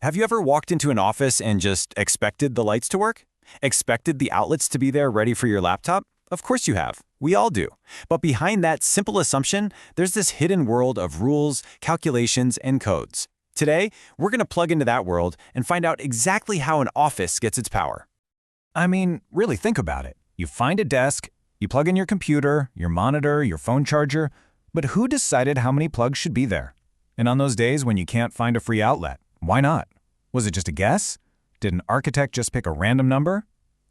Have you ever walked into an office and just expected the lights to work? Expected the outlets to be there ready for your laptop? Of course you have. We all do. But behind that simple assumption, there's this hidden world of rules, calculations, and codes. Today, we're going to plug into that world and find out exactly how an office gets its power. I mean, really think about it. You find a desk, you plug in your computer, your monitor, your phone charger, but who decided how many plugs should be there? And on those days when you can't find a free outlet, why not? Was it just a guess? Did an architect just pick a random number?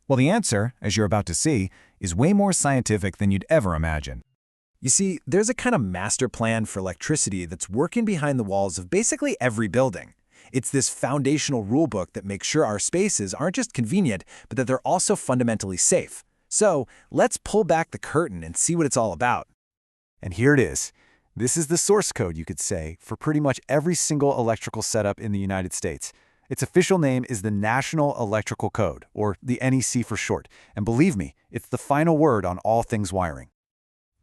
Well, the answer, as you're about to see, is way more scientific than you'd ever imagine. You see, there's a kind of master plan for electricity that's working behind the walls of basically every building. It's this foundational rulebook that makes sure our spaces aren't just convenient, but that they're also fundamentally safe. So, let's pull back the curtain and see what it's all about. And here it is. This is the source code, you could say, for pretty much every single electrical setup in the United States. Its official name is the National Electrical Code, or the NEC for short, and believe me, it's the final word on all things wiring.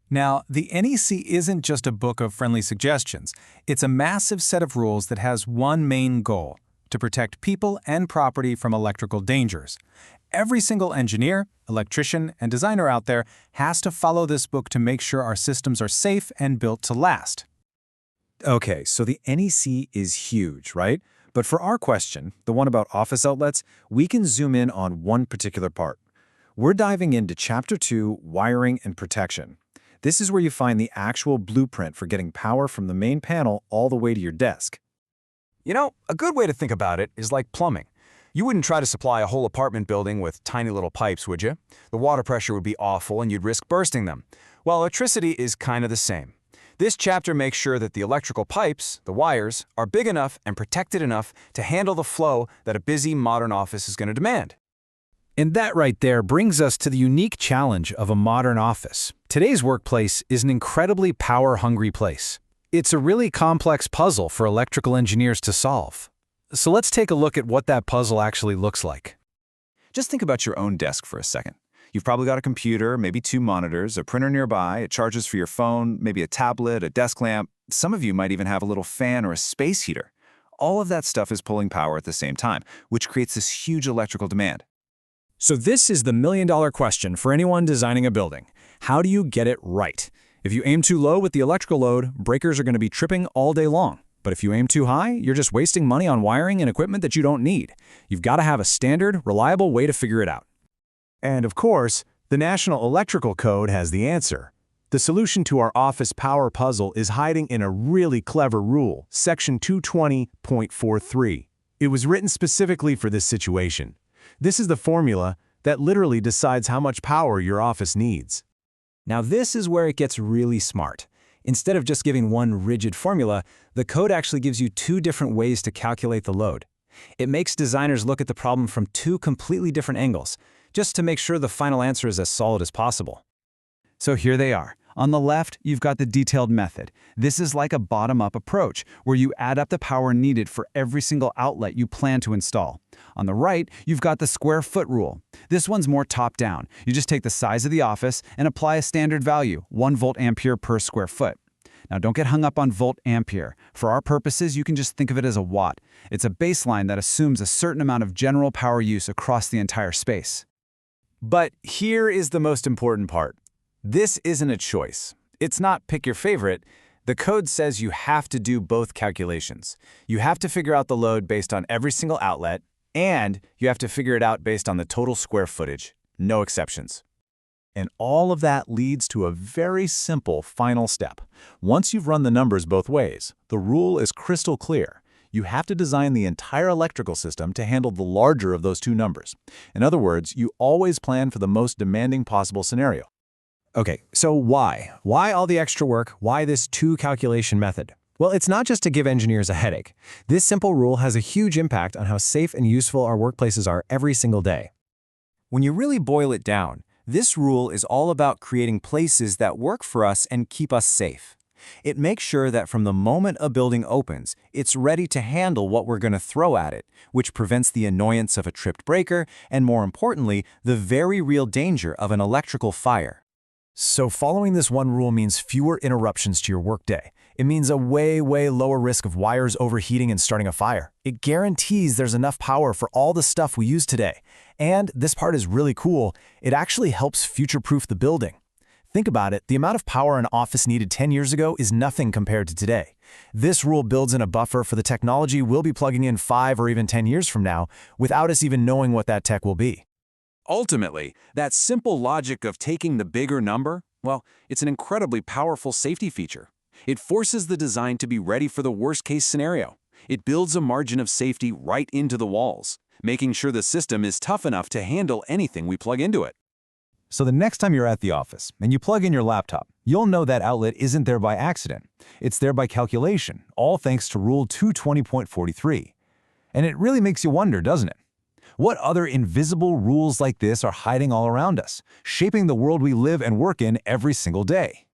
Now, the NEC isn't just a book of friendly suggestions. It's a massive set of rules that has one main goal: to protect people and property from electrical dangers. Every single engineer, electrician, and designer out there has to follow this book to make sure our systems are safe and built to last. Okay, so the NEC is huge, right? But for our question, the one about office outlets, we can zoom in on one particular part. We're diving into Chapter 2, Wiring and Protection. This is where you find the actual blueprint for getting power from the main panel all the way to your desk. You know, a good way to think about it is like plumbing. You wouldn't try to supply a whole apartment building with tiny little pipes, would you? The water pressure would be awful and you'd risk bursting them. Well, electricity is kind of the same. This chapter makes sure that the electrical pipes, the wires, are big enough and protected enough to handle the flow that a busy modern office is going to demand. And that right there brings us to the unique challenge of a modern office. Today's workplace is an incredibly power-hungry place. It's a really complex puzzle for electrical engineers to solve. So let's take a look at what that puzzle actually looks like. Just think about your own desk for a second. You've probably got a computer, maybe 2 monitors, a printer nearby, it charges for your phone, maybe a tablet, a desk lamp. Some of you might even have a little fan or a space heater. All of that stuff is pulling power at the same time, which creates this huge electrical demand. So this is the million-dollar question for anyone designing a building. How do you get it right? If you aim too low with the electrical load, breakers are going to be tripping all day long. But if you aim too high, you're just wasting money on wiring and equipment that you don't need. You've got to have a standard, reliable way to figure it out. And of course, the National Electrical Code has the answer. The solution to our office power puzzle is hiding in a really clever rule, Section 220.43. It was written specifically for this situation. This is the formula that literally decides how much power your office needs. Now this is where it gets really smart. Instead of just giving one rigid formula, the code actually gives you 2 different ways to calculate the load. It makes designers look at the problem from 2 completely different angles, just to make sure the final answer is as solid as possible. So here they are. On the left, you've got the detailed method. This is like a bottom-up approach, where you add up the power needed for every single outlet you plan to install. On the right, you've got the square foot rule. This one's more top-down. You just take the size of the office and apply a standard value, 1 volt-ampere per square foot. Now don't get hung up on volt-ampere. For our purposes, you can just think of it as a watt. It's a baseline that assumes a certain amount of general power use across the entire space. But here is the most important part. This isn't a choice. It's not pick your favorite. The code says you have to do both calculations. You have to figure out the load based on every single outlet, and you have to figure it out based on the total square footage. No exceptions. And all of that leads to a very simple final step. Once you've run the numbers both ways, the rule is crystal clear. You have to design the entire electrical system to handle the larger of those 2 numbers. In other words, you always plan for the most demanding possible scenario. Okay, so why? Why all the extra work? Why this 2 calculation method? Well, it's not just to give engineers a headache. This simple rule has a huge impact on how safe and useful our workplaces are every single day. When you really boil it down, this rule is all about creating places that work for us and keep us safe. It makes sure that from the moment a building opens, it's ready to handle what we're going to throw at it, which prevents the annoyance of a tripped breaker and, more importantly, the very real danger of an electrical fire. So following this one rule means fewer interruptions to your workday. It means a way lower risk of wires overheating and starting a fire. It guarantees there's enough power for all the stuff we use today. And this part is really cool, it actually helps future-proof the building. Think about it, the amount of power an office needed 10 years ago is nothing compared to today. This rule builds in a buffer for the technology we'll be plugging in 5 or even 10 years from now, without us even knowing what that tech will be. Ultimately, that simple logic of taking the bigger number, well, it's an incredibly powerful safety feature. It forces the design to be ready for the worst-case scenario. It builds a margin of safety right into the walls, making sure the system is tough enough to handle anything we plug into it. So the next time you're at the office and you plug in your laptop, you'll know that outlet isn't there by accident. It's there by calculation, all thanks to Rule 220.43. And it really makes you wonder, doesn't it? What other invisible rules like this are hiding all around us, shaping the world we live and work in every single day?